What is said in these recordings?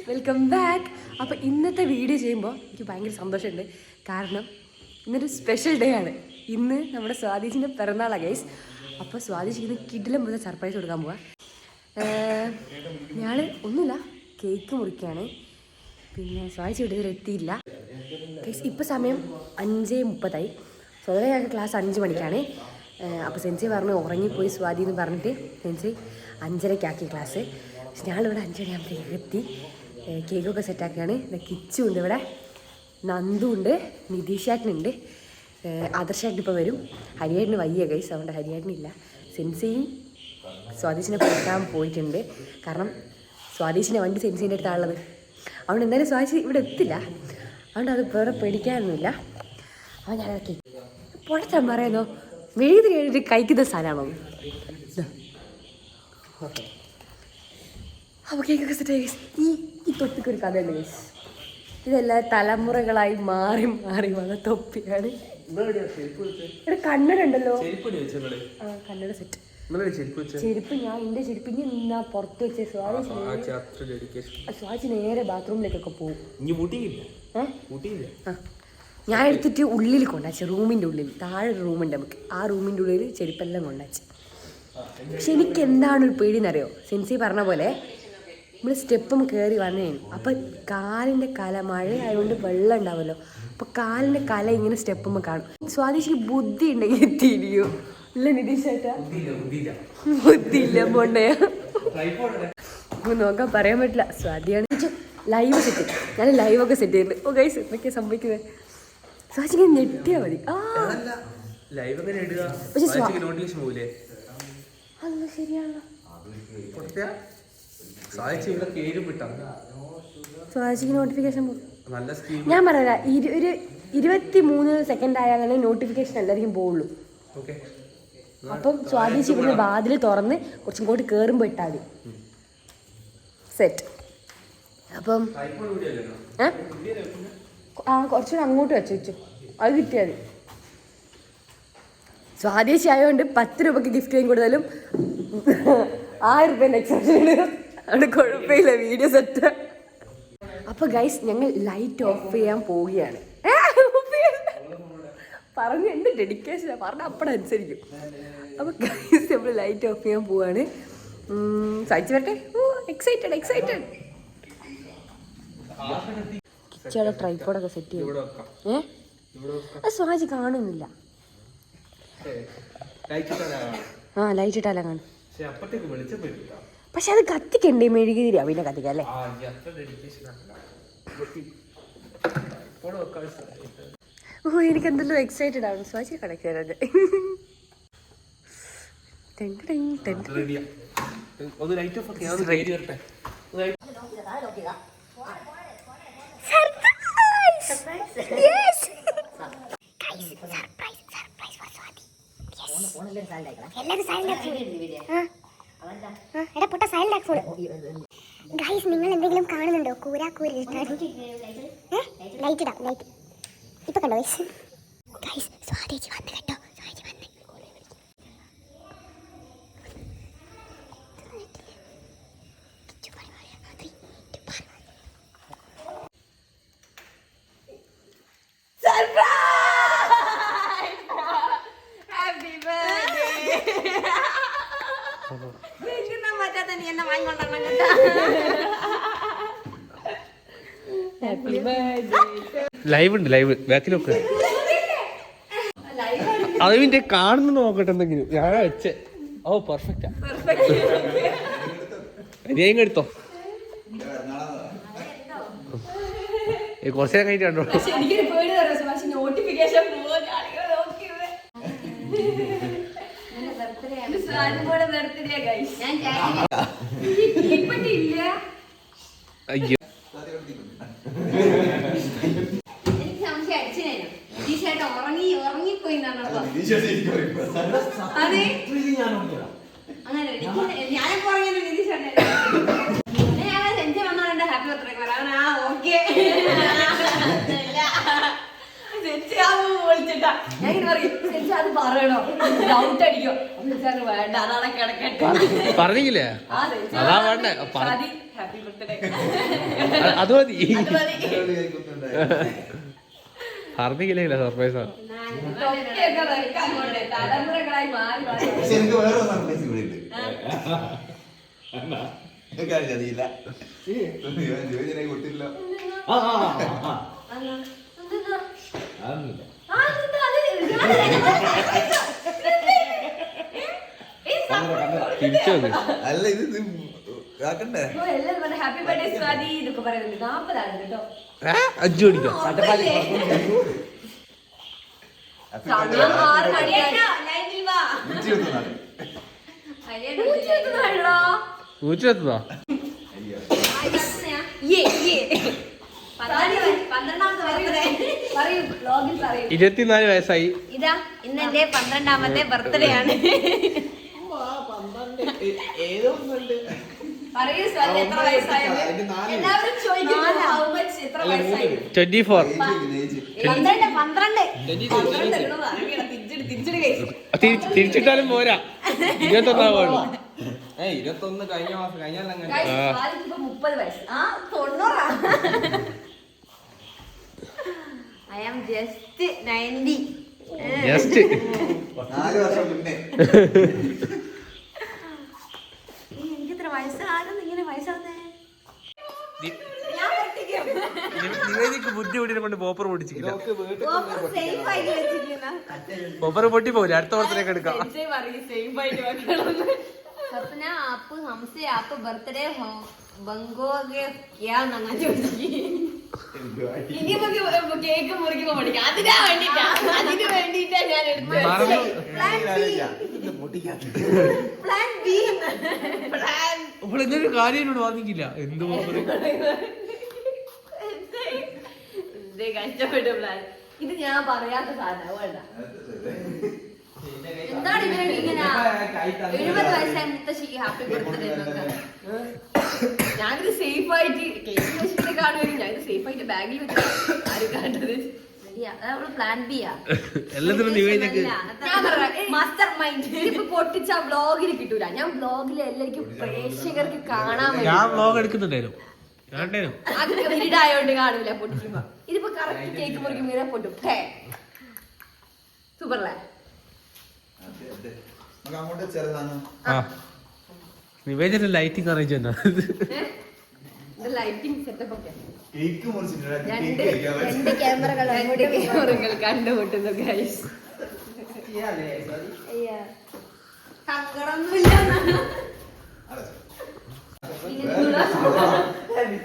Welcome back. അപ്പോൾ ഇന്നത്തെ video ചെയ്യുമ്പോൾ എനിക്ക് ഭയങ്കര സന്തോഷമുണ്ട്. കാരണം ഇന്നൊരു സ്പെഷ്യൽ ഡേ ആണ്. ഇന്ന് നമ്മുടെ സ്വാതിജിൻ്റെ പിറന്നാളാണ് ഗൈസ്. അപ്പോൾ സ്വാതിജിക്ക് ഇന്ന് കിഡിലും മുതൽ സർപ്രൈസ് കൊടുക്കാൻ പോവാം. ഞാൻ ഒന്നുമില്ല, കേക്ക് മുറിക്കുകയാണ്. പിന്നെ സ്വാതിജി ഇവിടെ എത്തിയില്ല ഗൈസ്. ഇപ്പോൾ സമയം 5:30. സ്വതവേ ഞങ്ങൾക്ക് ക്ലാസ് 5 മണിക്കാണ്. അപ്പോൾ സെൻസി പറഞ്ഞു ഉറങ്ങിപ്പോയി സ്വാതി എന്ന് പറഞ്ഞിട്ട് സെൻസി 5:30 ക്ലാസ്. ഞാനിവിടെ 5 മണിയാകുമ്പോഴത്തേക്ക് എത്തി. കേക്കൊക്കെ സെറ്റാക്കുകയാണ്. കിച്ചു ഉണ്ട് ഇവിടെ, നന്ദു ഉണ്ട്, നിതീഷേട്ടനുണ്ട്, ആദർശേട്ടൻ ഇപ്പോൾ വരും. ഹരിയേട്ടന് വയ്യ ഗൈസ്, അതുകൊണ്ട് ഹരിയേട്ടനില്ല. സെൻസിയും സ്വാതീഷിനെ പഠിക്കാൻ പോയിട്ടുണ്ട്. കാരണം സ്വാതീഷിൻ്റെ വണ്ടി സെൻസിൻ്റെ അടുത്താണുള്ളത്. അതുകൊണ്ട് എന്തായാലും സ്വാതീഷ് ഇവിടെ എത്തില്ല. അതുകൊണ്ട് അത് വേറെ പേടിക്കാനൊന്നുമില്ല. അവൻ ഞാൻ കേക്ക് പുറത്താൻ പറയുന്നോ മെഴുകുതിരി കഴിഞ്ഞിട്ട് കഴിക്കുന്ന സാധനമാണോ? ഓക്കെ, അപ്പോൾ കേക്കൊക്കെ സെറ്റ് ഗൈസ്. ഈ തൊപ്പിക്കൊരു കഥയുണ്ട് ഗൈസ്. ഇതെല്ലാം തലമുറകളായി മാറി മാറി വന്ന തൊപ്പിയാണ്. ഇവിടെ കണ്ണട ഉണ്ടല്ലോ. ആ കണ്ണട സെറ്റ്. ചെരുപ്പ് ഞാൻ എൻ്റെ ചെരുപ്പ് ഇനി നിന്നാ പുറത്ത് വെച്ച സ്വാജി നേരെ ബാത്റൂമിലേക്കൊക്കെ പോകും. ഞാൻ എടുത്തിട്ട് ഉള്ളിൽ കൊണ്ടാച്ചു, റൂമിൻ്റെ ഉള്ളിൽ. താഴെ ഒരു റൂമുണ്ട് നമുക്ക്, ആ റൂമിൻ്റെ ഉള്ളിൽ ചെരുപ്പെല്ലാം കൊണ്ടാച്ചു. പക്ഷെ എനിക്ക് എന്താണ് ഒരു പേടിയെന്നറിയോ? സെൻസി പറഞ്ഞ പോലെ നമ്മൾ സ്റ്റെപ്പും കയറി വന്നേനും അപ്പം കാലിൻ്റെ കല, മഴയായതുകൊണ്ട് വെള്ളം ഉണ്ടാവുമല്ലോ, അപ്പം കാലിൻ്റെ കല ഇങ്ങനെ സ്റ്റെപ്പുമ്പോൾ കാണും. സ്വാദേശിക്ക് ബുദ്ധി ഉണ്ടെങ്കിൽ എത്തിയില്ലയോ? ഇല്ല നിതീഷേട്ടാ, ബുദ്ധിയില്ല പോണ്ടേ നോക്കാൻ പറയാൻ പറ്റില്ല. സ്വാതിയാണ് ലൈവ് സെറ്റ്. ഞാൻ ലൈവൊക്കെ സെറ്റ് ചെയ്തിട്ടുണ്ട്. ഓ ഗൈസ് എന്തൊക്കെയാണ് സംഭവിക്കുന്നത്? സ്വാതിക്ക് ഞെട്ടിയാൽ മതി. അല്ല ശരിയാണല്ലോ. സ്വാതിക്ക് നോട്ടിഫിക്കേഷൻ ഞാൻ പറയാ, ഒരു 23 സെക്കൻഡ് ആയാലേ നോട്ടിഫിക്കേഷൻ എല്ലാവർക്കും പോവുള്ളൂ. അപ്പം സ്വാതിച്ച് ഇവിടുന്ന് വാതിൽ തുറന്ന് കുറച്ചും കൂടി കയറുമ്പോൾ ഇട്ടാൽ മതി. സെറ്റ്. അപ്പം കുറച്ചുകൂടെ അങ്ങോട്ട് വെച്ചു അത് കിട്ടിയാൽ മതി. സ്വാദേശി ആയതുകൊണ്ട് 10 രൂപയ്ക്ക് ഗിഫ്റ്റ് വാങ്ങി കൊടുത്താലും 1000 രൂപേൻ്റെ എക്സെപ്ഷൻ ഉണ്ട്. അവിടെ കുഴപ്പമില്ല, വീഡിയോ സെറ്റ്. അപ്പോൾ ഗൈസ് ഞങ്ങൾ ലൈറ്റ് ഓഫ് ചെയ്യാൻ പോവുകയാണ്. പറഞ്ഞ് എൻ്റെ ഡെഡിക്കേഷനാണ്, പറഞ്ഞ അപ്പടെ അനുസരിക്കും. അപ്പോൾ ഗൈസ് നമ്മൾ ലൈറ്റ് ഓഫ് ചെയ്യാൻ പോവാണ്. സഹിച്ചു വരട്ടെ. എക്സൈറ്റഡ്. കിച്ചയുടെ ട്രൈപ്പോഡൊക്കെ സെറ്റ് ചെയ്യും. സ്വാജി കാണുന്നില്ല. ലൈറ്റ് ഇട്ടാലാ കാണും. പക്ഷെ അത് കത്തിക്കണ്ടേ? മെഴുകുതിരിയാ പിന്നെ കത്തിക്കാം അല്ലേ? ഓ എനിക്ക് എന്തെല്ലാം എക്സൈറ്റഡ് ആണ്. സ്വാജി കണക്ട് നിങ്ങൾ എന്തെങ്കിലും കാണുന്നുണ്ടോ? ലൈറ്റ് ഇടാം. ലൈറ്റ് ഇപ്പൊ കണ്ടോ ഗൈസ്? സ്വാതിജി വന്ന് കേട്ടോ. സ്വാതിജി വന്ന് ലൈവ് ഉണ്ട്, ലൈവ് ബാക്കിലൊക്കെ അതിന്റെ കാണുന്നു നോക്കട്ടെ എന്തെങ്കിലും. ഞാൻ വെച്ചേ. ഓ പെർഫെക്റ്റാ. ഞാൻ എടുത്തോ, കുറച്ചു നേരം കഴിഞ്ഞിട്ട് കണ്ടോ. അയ്യോ ഉറങ്ങിപ്പോയി ഞാൻ പറഞ്ഞു നിതീഷ് വന്നോണ്ട് ഹാപ്പി ബർത്ത്ഡേ പറയാൻ. ഓക്കെ വിളിച്ചിട്ടാ ഞാൻ ഇങ്ങനെ പറയും, അത് പറയണോ? ഡൗട്ട് അടിക്കോ? വേണ്ട, അതാണ് കിടക്കട്ടെ. പറഞ്ഞില്ലേ? അതാ വേണ്ടേ. Happy happy birthday. അത് മതി. അത് മതി. ഹാർദിക്കില്ല സർപ്രൈസാ. തൊപ്പിയൊക്കെ വെക്കാൻ കൊണ്ട് തലമുറകളായി മാറി മാറി. പക്ഷെ എനിക്ക് വേറെ സർപ്രൈസ് ഇവിടെ ഉണ്ട്. എനിക്കറിയില്ല ജോലിനെ കൊടുത്തില്ല. തിരിച്ചു അല്ല ഇത് ആക്കണ്ടേ? ഹാപ്പി ബർത്ത്ഡേ സ്വാതി എന്നൊക്കെ പറയുന്നത് 40 ആണ് കേട്ടോ. 5 മണിക്കോ? സമയം 6 മണിയായി. ലൈനിൽ വാ. 120. പറയൂ, വ്ലോഗിൽ പറയൂ. 24 വയസ്സായി. ഇതാ ഇന്ന് എന്റെ 12ാമത്തെ ബർത്ത്ഡേ ആണ്. പറയൂ സ്വാതി, എത്ര വയസ്സായി? എല്ലാവരും ചോദിക്കുന്നു how much, എത്ര വയസ്സായി? 24. 12 തിരിച്ചിട്ടാലും പോരാ. 21 21 കഴിഞ്ഞ മാസം കഴിഞ്ഞാൽ സ്വാതിക്കിപ്പോ 30 വയസ്സ്. 90. I am just 90. ജസ്റ്റ് 4 വർഷം മുന്നേ. എനിക്കെത്ര വയസ്സാകുന്നു ഇങ്ങനെ വയസ്സാകുന്നേ? നിവേദിക്ക് ബുദ്ധി കൂടി കൊണ്ട് പോപ്പർ പൊട്ടിച്ചില്ല. സേഫ് ആയിട്ട് വെച്ചിരിക്കുന്ന പോപ്പർ പൊട്ടി പോകില്ല. അടുത്ത ബർത്ത്ഡേക്ക് എടുക്കാം. സേഫ് ആയിട്ട് വെക്കണം. സപ്ന ആപ്പ് ഹംസെ ആപ്പ് ബർത്ത്ഡേ ബംഗോगे क्या നങ്ങ ചോദിച്ചു. ഇനിയിപ്പോ കേക്ക് മുറിക്കുമ്പോ പഠിക്കാം. അതിന് വേണ്ടിട്ടാ ഞാൻ എടുത്തത്. Plan B. അപ്പോൾ എന്തൊരു കാര്യം എന്നോട് വാങ്ങിക്കില്ല. എന്ത് പോപ്പർ? കഷ്ടപ്പെട്ട പ്ലാൻ. ഇത് ഞാൻ പറയാത്ത സാധനം വേണ്ട. എന്താണ് ഇവരൊക്കെ ഇങ്ങനെ 70 വയസ്സായ മുത്തശ്ശിക്ക് ഹാപ്പി ബർത്ത്ഡേ എന്നൊക്കെ. ഞാനിത് സേഫ് ആയിട്ട് കേക്ക് വെച്ചിട്ട് കാണുമായിരിക്കും. ഞാനിത് സേഫ് ആയിട്ട് ബാഗിൽ വെച്ച് ആരും കണ്ടത്. അതവള് പ്ലാൻ ബി ആ. എല്ലാത്തിനും നിവേദിക്ക് ഞാൻ പറയാം മാസ്റ്റർ മൈൻഡ്. ഇപ്പൊ പൊട്ടിച്ച വ്ലോഗിൽ കിട്ടൂല. ഞാൻ വ്ലോഗിൽ എല്ലാവർക്കും പ്രേക്ഷകർക്ക് കാണാൻ ഞാൻ വ്ലോഗ് എടുക്കുന്നുണ്ടായിരുന്നു. അതൊക്കെ വീടായോണ്ട് കാണൂല പൊട്ടിക്കുമ്പോ. ഇതിപ്പോ കറക്റ്റ് കേക്ക് മുറിക്കുമ്പോ ഇങ്ങനെ പൊട്ടും. സൂപ്പർല്ലേ? അങ്ങോട്ട് ചെറുതാണ്. നിവേദിന്റെ ലൈറ്റിംഗ് അറേഞ്ച് എന്നാ ലൈറ്റിംഗ് സെറ്റപ്പ് ഒക്കെ. കേക്ക് മുറിച്ചിട്ടുണ്ട്. രണ്ട് ക്യാമറകൾ കണ്ടുമുട്ടുന്നു ഗൈസ്. സങ്കടമൊന്നുമില്ല.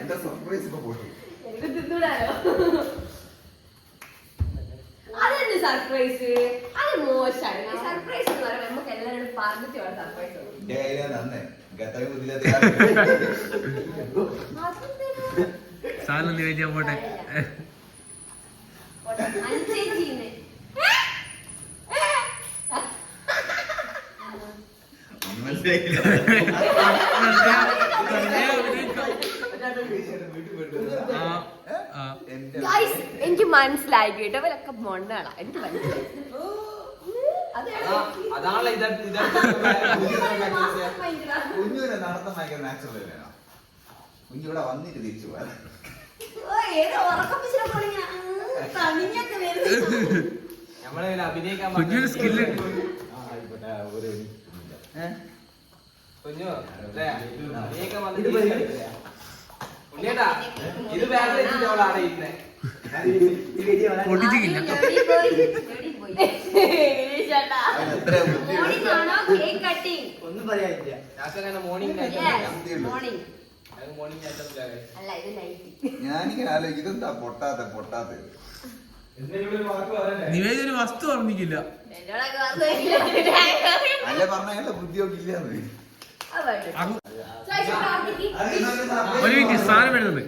എന്റെ സർപ്രൈസ് ഇപ്പൊ പോയി. അതെന്ത് സർപ്രൈസ്? അത് മോശമാണ്. സർപ്രൈസ് എന്ന് പറയുമ്പോൾ നമുക്ക് എല്ലാവരും പറഞ്ഞിട്ട് വേണം സർപ്രൈസ്. എന്റെ കയ്യിലാണ് തന്നെ സാധനം നിവേദിക്കാൻ പോട്ടെ. എനിക്ക് മനസ്സിലായി കേട്ടോ. അവരൊക്കെ മൊണ്ണാളാ. എനിക്ക് മനസ്സിലായി. കുഞ്ഞുവിനെ നടത്താൻ ഭയങ്കര നാച്ചുറൽ തന്നെയാണ്. കുഞ്ഞിവിടെ വന്നിട്ട് തിരിച്ചു പോകാൻ കുഞ്ഞൊരു സ്കില്ല്. പൊട്ടിച്ചില്ല. ഒന്നും പറയാനില്ല. ഞാനിങ്ങനെ ആലോചിക്കും ഇതെന്താ പൊട്ടാത്ത നിവേദി ഒരു വസ്തു പറഞ്ഞില്ല. അല്ല പറഞ്ഞ ബുദ്ധിയൊക്കെ ഇല്ലാന്ന്. ഒരു മിനിറ്റ് സാധനം വരുന്നുണ്ട്.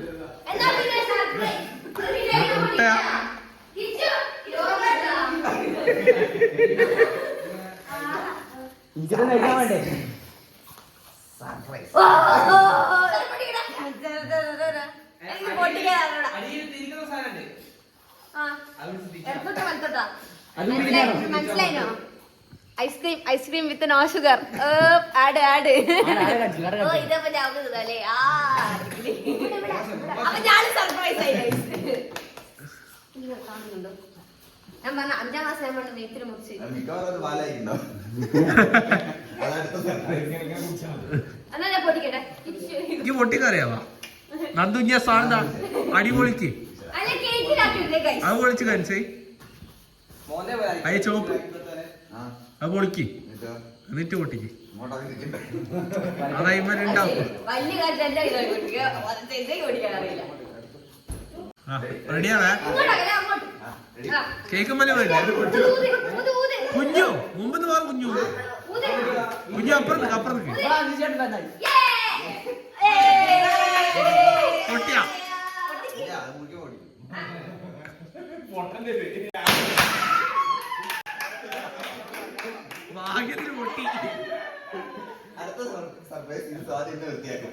മനസ്സിലായിനോ? Ice cream with no sugar. Add ഇതേപോലെ ആവുന്നതല്ലേ? വയസ്സായി guys. നിങ്ങൾ കാണുന്നുണ്ടോ? ഞാൻ പറഞ്ഞ 5ാം ക്ലാസ് ഞാൻ പറഞ്ഞ നെയ്ത്തിൽ മുറിച്ച് മിക്കവാറും അത് പാലായിട്ടുണ്ടോ? അതടുത്ത surprise. എന്നാ ഞാൻ പൊട്ടിക്കട്ടെ. എനിക്ക് പൊട്ടിക്കറിയാവാ നന്ദു ഞാൻ സാധന അടിപൊളിക്ക് അല്ല കേക്കിലാക്കില്ലേ ഗൈസ്? അത് പൊളിച്ച് കാണിച്ചേ അയ്യ ചോപ്പ് ആ, അത് പൊളിക്ക് എന്നിട്ടോ? എന്നിട്ട് പൊട്ടിക്ക് ഇങ്ങോട്ടൊക്കെ നിൽക്കണ്ടേ? അതയിമരുണ്ടാവും വലിയ കാര്യം എന്റെ കയ്യിലായി പൊട്ടിക്കുക. ചേച്ചിക്ക് പൊട്ടിക്കാൻ അറിയില്ല. റെഡിയാവേ ഇങ്ങോട്ടല്ലേ അങ്ങോട്ട്. ആ, ready? ആ. കേക്ക് മല വരില്ല ഊത്, ഊത്, ഊത്. കുഞ്ഞു മുമ്പെന്ന് പറ കുഞ്ഞു ഊത്. കുഞ്ഞു അപ്പുറത്ത് അപ്പുറത്ത് യേ! പൊട്ടിയാ ഇല്ല, അത് മുറിക്കാൻ ഓടി. ഭാഗ്യത്തിന് പൊട്ടി അടുത്ത സർപ്രൈസ് ഇത് സ്വാതി ഇന്ന് വൃത്തിയാക്കും.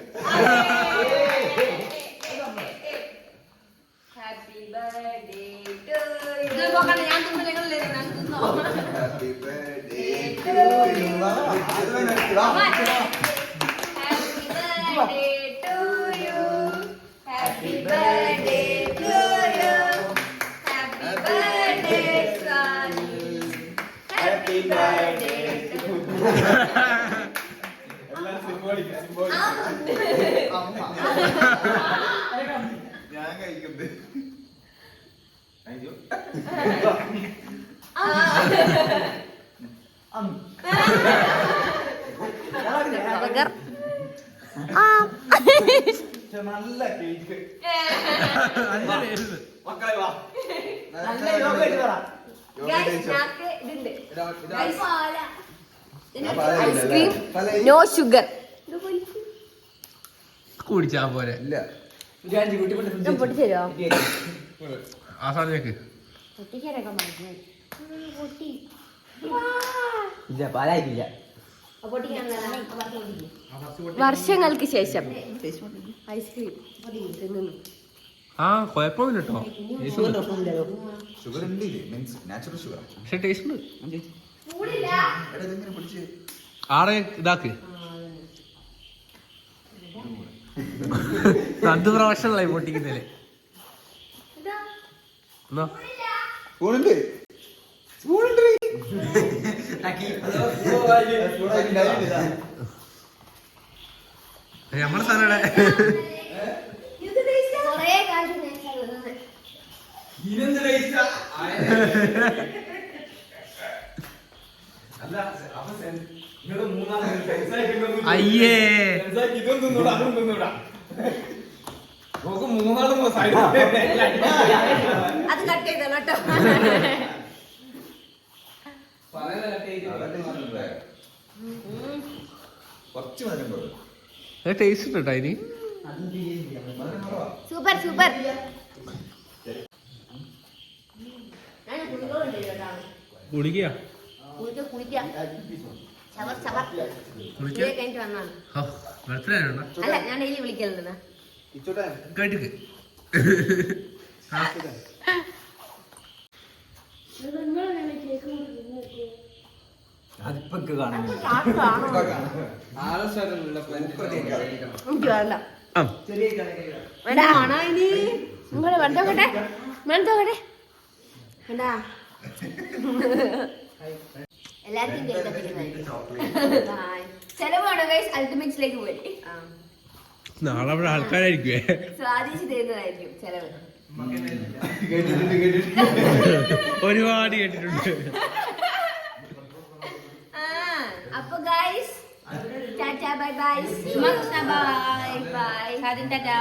Happy birthday to you. ഇത് നോക്കണ്ട, ഞാൻ തിന്നു, നിങ്ങളല്ലേ ഞാൻ തിന്നോ? Happy birthday to you. ഇത് വേണം എടുക്ക്. വാ. Happy birthday to you. Happy birthday to you. Happy birthday, Swati. Happy birthday to you. ഞാൻ കഴിക്കുന്നത് അയ്യോ നല്ല കേക്ക് മക്കളെ വാ ഐസ്ക്രീം നോ ഷുഗർ. കുടിച്ചാ പോരെ ഇല്ല പൊട്ടിച്ചോ? ആ സാധനക്ക് പൊട്ടിക്കാനൊക്കെ മറന്നു. പൊട്ടി ഇല്ല പാലായിട്ടില്ല വർഷങ്ങൾക്ക് ശേഷം ഐസ്ക്രീം തിന്നുന്നു. ആ കുഴപ്പമില്ല കേട്ടോ ഷുഗർ ഉണ്ട് മീൻസ് നാച്ചുറൽ ഷുഗർ. പക്ഷെ ടേസ്റ്റ് ഉണ്ട് എടാ ഇതെങ്ങനെ പിടിച്ച് ആടെ ഇതാക്ക് നന്ദു പ്രൊഫഷണലായി പൊട്ടിക്കുന്നല്ലേ എന്നാ സ്പൂണുണ്ട് സ്പൂണുണ്ട് നമ്മുടെ സാധനം അയ്യേ അത് കട്ട് ചെയ്തോ കേട്ടോ. കുറച്ച് മധുരം കുറവ്. ടേസ്റ്റ് ഉണ്ട് കേട്ടോ അതിന് മധുരം കുറവാ. Super super. കുടിക്കുക അല്ല ഞാൻ ഡെയിലി വിളിക്കലുണ്ട്. കേട്ടിക്ക് അതിപ്പോ കാണാൻ എനിക്ക് വേണ്ട ആ വേണ്ട ആണോ ഇനി നിങ്ങള് വേണ്ടോട്ടെ വേണ്ടോട്ടെ വേണ്ട എല്ലാവർക്കും ചെലവാണ് ഗൈസ്. അൾട്ടിമേറ്റ്സിലേക്ക് പോയി നാളെ അവിടെ ആൾക്കാരായിരിക്കുവേ സ്വാധീനിച്ച് തരുന്നതായിരിക്കും ചെലവ്. കേട്ടിട്ടുണ്ട് കേട്ടിട്ടുണ്ട്. ഒരുപാട് കേട്ടിട്ടുണ്ട്. അപ്പൊ guys tata bye bye. Bye bye. ഹാദിൻ ടാറ്റാ.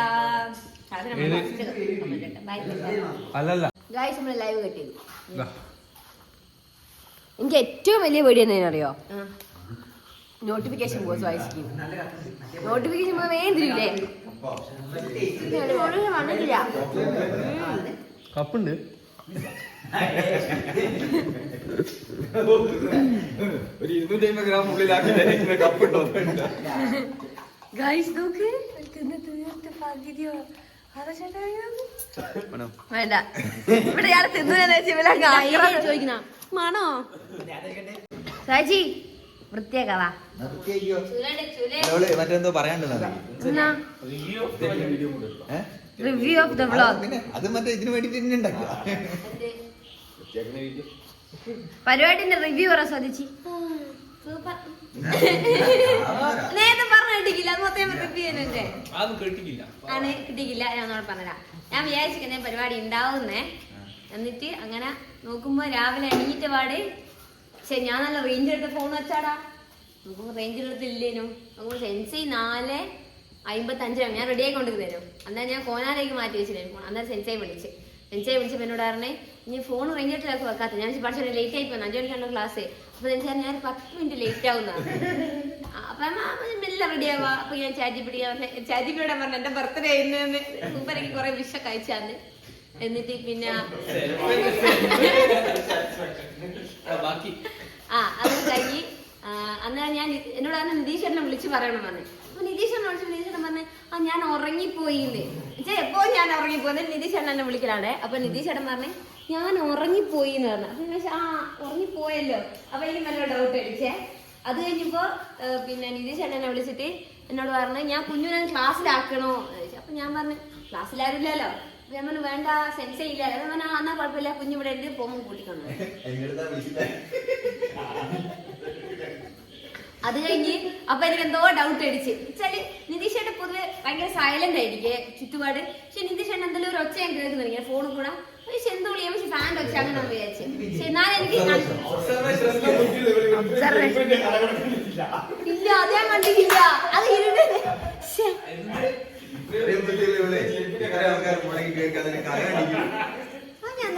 ബൈ അല്ലല്ല ഗൈസ് നമ്മൾ ലൈവ് കട്ട് ചെയ്തു. ദാ. എനിക്ക് ഏറ്റവും വലിയ പേടി എന്നറിയോ? നോട്ടിഫിക്കേഷൻ പോയി വായിക്കും. നോട്ടിഫിക്കേഷൻ വേഗം തരില്ലേ? വന്നിട്ടില്ല. കപ്പുണ്ട് ഒരു 250 ഗ്രാം ഉള്ളിലാക്കി കപ്പിട്ടോ. ഗൈസ് നോക്ക് തീർത്ത് പകുതിയോ വേണ്ട. ഇവിടെ ഞാൻ തിന്നു മണോ സാജി വൃത്തിയാക്കാവാ. മറ്റെന്തോ പറയാണ്ട് റിവ്യൂ ഓഫ് ദ വ്ളോഗ്. പിന്നെ അത് മറ്റേ ഇതിന് വേണ്ടിട്ട് തന്നെ ഉണ്ടാക്കുക. പരിപാടിന്റെ റിവ്യൂ പറ സ്വദിച്ചി. നേരത്തെ പറഞ്ഞു കിട്ടിക്കില്ല, അത് മൊത്തം റിവ്യൂ തന്നെ ആണ്. കിട്ടിക്കില്ല, ഞാൻ ഒന്നോട് പറഞ്ഞതാ. ഞാൻ വിചാരിച്ചിരിക്കുന്ന പരിപാടി ഉണ്ടാവുന്നേ. എന്നിട്ട് അങ്ങനെ നോക്കുമ്പോ രാവിലെ എണീറ്റ പാട് ശരി ഞാൻ നല്ല റേഞ്ച് എടുത്ത് ഫോൺ വെച്ചാടാ. നോക്കുമ്പോ റേഞ്ച് എടുത്തില്ലേനു. നോക്കുമ്പോ സെൻസി 4:55 ഞാൻ റെഡി ആയിക്കൊണ്ടിരുന്നു. അന്നേരം ഞാൻ കോനാലേക്ക് മാറ്റി വെച്ചിരുന്നു ഫോൺ. അന്നേരം സെൻസൈ വിളിച്ചപ്പോ എന്നോട് പറഞ്ഞേ ഇനി ഫോൺ റേഞ്ച് എടുത്തിലേക്ക് വെക്കാത്ത. ഞാൻ പഠിച്ച ലേറ്റ് ആയി പോയി, 5 മണിക്കാണ് ക്ലാസ്. അപ്പൊ സെൻസി ഞാൻ 10 മിനിറ്റ് ലേറ്റ് ആവുന്നതാണ്. അപ്പൊ മെല്ലെ റെഡി ആവാ. അപ്പൊ ഞാൻ ചാറ്റിപ്പിയോടെ പറഞ്ഞു എന്റെ ബർത്ത്ഡേ ആയിരുന്നു. സൂപ്പർ എനിക്ക് കുറെ വിഷൊക്കെ അയച്ചാന്ന്. എന്നിട്ട് പിന്നെ അത് കഴിഞ്ഞ് അന്നേരം ഞാൻ എന്നോട് അന്ന് നിതീഷേട്ടനെ വിളിച്ച് പറയണം പറഞ്ഞു. അപ്പൊ നിതീഷേട്ടനെ പറഞ്ഞ് ഞാൻ ഉറങ്ങിപ്പോയില്ലേ. എപ്പോ ഞാൻ ഉറങ്ങിപ്പോയി. നിതീഷേട്ടൻ എന്നെ വിളിക്കലാണ്. അപ്പൊ നിതീഷേട്ടൻ പറഞ്ഞ് ഞാൻ ഉറങ്ങിപ്പോയി എന്ന് പറഞ്ഞു. അപ്പൊ ഉറങ്ങിപ്പോയല്ലോ. അപ്പൊ എനിക്ക് നല്ല ഡൗട്ട് അടിച്ചേ. അത് കഴിഞ്ഞപ്പോ പിന്നെ നിതീഷേട്ടൻ എന്നെ വിളിച്ചിട്ട് എന്നോട് പറഞ്ഞു ഞാൻ കുഞ്ഞിനെ ക്ലാസ്സിലാക്കണോ. അപ്പൊ ഞാൻ പറഞ്ഞു ക്ലാസ്സിലാരില്ലല്ലോ. ഞാൻ പറഞ്ഞു വേണ്ട സെൻസേ ഇല്ല. എന്നാ കുഴപ്പമില്ല, കുഞ്ഞിവിടെ ഉണ്ട്, പോകുമ്പോൾ കൂട്ടിക്കൊണ്ടു. അത് കഴിഞ്ഞ് അപ്പൊ എനിക്ക് എന്തോ ഡൗട്ട് അടിച്ച് വെച്ചാല് നിതീഷേട്ടൻ പൊതുവെ ഭയങ്കര സൈലന്റ് ആയിരിക്കേ ചുറ്റുപാട്. പക്ഷെ നിതീഷേട്ടൻ എന്തെങ്കിലും ഒരു ഒച്ച ഞാൻ കേൾക്കുന്നില്ല ഫോണിൽ കൂടെ. പക്ഷെ എന്തോ വിളിയാ, പക്ഷെ ഫാൻ്റെ ഒച്ച അങ്ങനെ വിചാരിച്ചു. പക്ഷെ എന്നാലും എനിക്ക് ഇല്ല, അത് ഞാൻ കണ്ടിട്ടില്ല. അത് ഇരുന്ന് ഞാൻ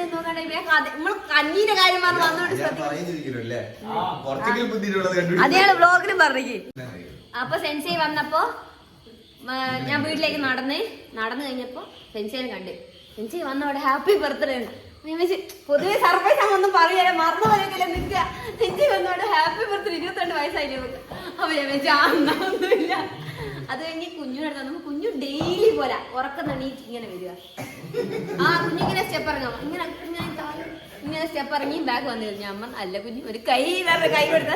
നമ്മള് കഞ്ഞീന്റെ കാര്യം പറഞ്ഞു വന്നോണ്ട് അതെയാണ് വ്ളോഗിലും പറഞ്ഞേ. അപ്പൊ സെൻസൈ വന്നപ്പോ ഞാൻ വീട്ടിലേക്ക് നടന്നു കഴിഞ്ഞപ്പോ സെൻസൈനെ കണ്ട്. സെൻസൈ വന്നവിടെ ഹാപ്പി ബർത്ത്ഡേ. പൊതുവെ സർപ്രൈസ് ഒന്നും പറയാൻ മറന്നു പോലെയൊക്കെ നിൽക്കുക. സെൻസൈ വന്നവിടെ ഹാപ്പി ബർത്ത്ഡേ 22 വയസ്സായില്ലേ. അപ്പൊ ഞാൻ വെച്ചാന്നില്ല. അത് കഴിഞ്ഞ് കുഞ്ഞിനടുത്ത് വന്നപ്പോ കുഞ്ഞു ഡെയിലി പോലെ ഉറക്കം തണ്ണീറ്റ് ഇങ്ങനെ വരിക. കുഞ്ഞിങ്ങനെ സ്റ്റെപ്പ് ഇറങ്ങാം, ഇങ്ങനെ സ്റ്റെപ്പ് ഇറങ്ങി ബാഗ് വന്നു കഴിഞ്ഞ അമ്മ അല്ല കുഞ്ഞു ഒരു കൈ വേറെ കൈ കൊടുത്ത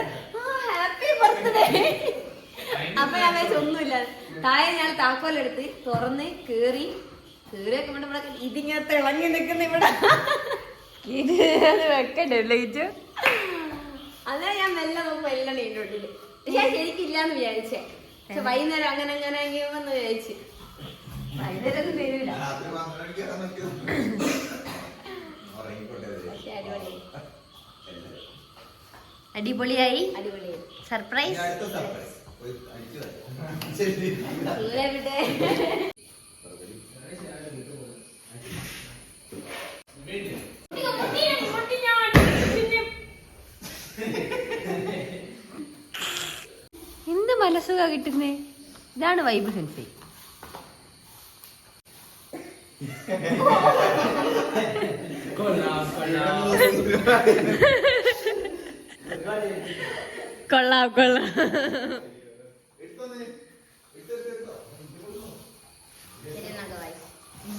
ഹാപ്പി ബർത്ത്ഡേ. അപ്പൊ ഞാൻ വെച്ച് ഒന്നുമില്ല. താഴെ ഞാൻ താക്കോലെടുത്ത് തുറന്ന് കേറിയൊക്കെ ഇവിടെ ഇതിങ്ങനെ തിളങ്ങി നിൽക്കുന്ന ഇവിടെ ഇത് വെക്കണ്ടേ ലൈറ്റ്. അതാ ഞാൻ മെല്ലെ നോക്കുമ്പോ എല്ലാം നീണ്ടോട്ടില്. പക്ഷെ ശരിക്കില്ലാന്ന് വിചാരിച്ചേ. പക്ഷെ വൈകുന്നേരം അങ്ങനെ വന്ന് വിചാരിച്ച് വൈകുന്നേരം തരൂല. അടിപൊളിയായി സർപ്രൈസ്. എന്ത് മനസ്സുക കിട്ടുന്നേ. ഇതാണ് വൈബ് സെൻസൈ. കൊള്ളാം.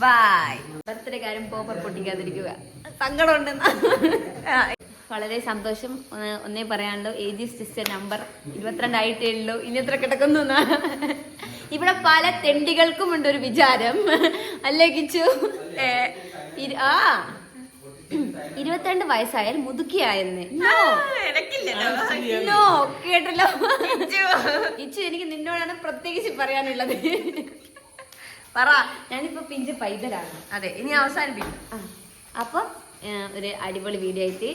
ബൈ. ബർത്ത്ഡേ കാര്യം പോപ്പർ പൊട്ടിക്കാതിരിക്കുക. സങ്കടമുണ്ടെന്നാ. വളരെ സന്തോഷം. ഒന്നേ പറയാനുള്ളൂ, age is just A number. 22 ആയിട്ടേ ഉള്ളൂ. ഇനി എത്ര കിടക്കുന്നു. ഇവിടെ പല തെണ്ടികൾക്കും ഉണ്ട് ഒരു വിചാരം അല്ലേ കിച്ചു? 22 വയസ്സായാൽ മുതുക്കിയായെന്ന്. നോ കേട്ടല്ലോ ഇച്ചു. എനിക്ക് നിന്നോടാണ് പ്രത്യേകിച്ച് പറയാനുള്ളത്. പറ. ഞാനിപ്പോ പിഞ്ച് പൈതലാണ്. അതെ, ഇനി അവസാനിപ്പിക്കും. അപ്പൊ ഒരു അടിപൊളി വീഡിയോ ആയിട്ട്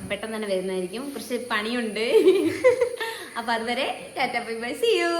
പെട്ടെന്ന് തന്നെ വരുന്നതായിരിക്കും. കുറച്ച് പണിയുണ്ട്. അപ്പൊ അതുവരെ tata bye bye, see U.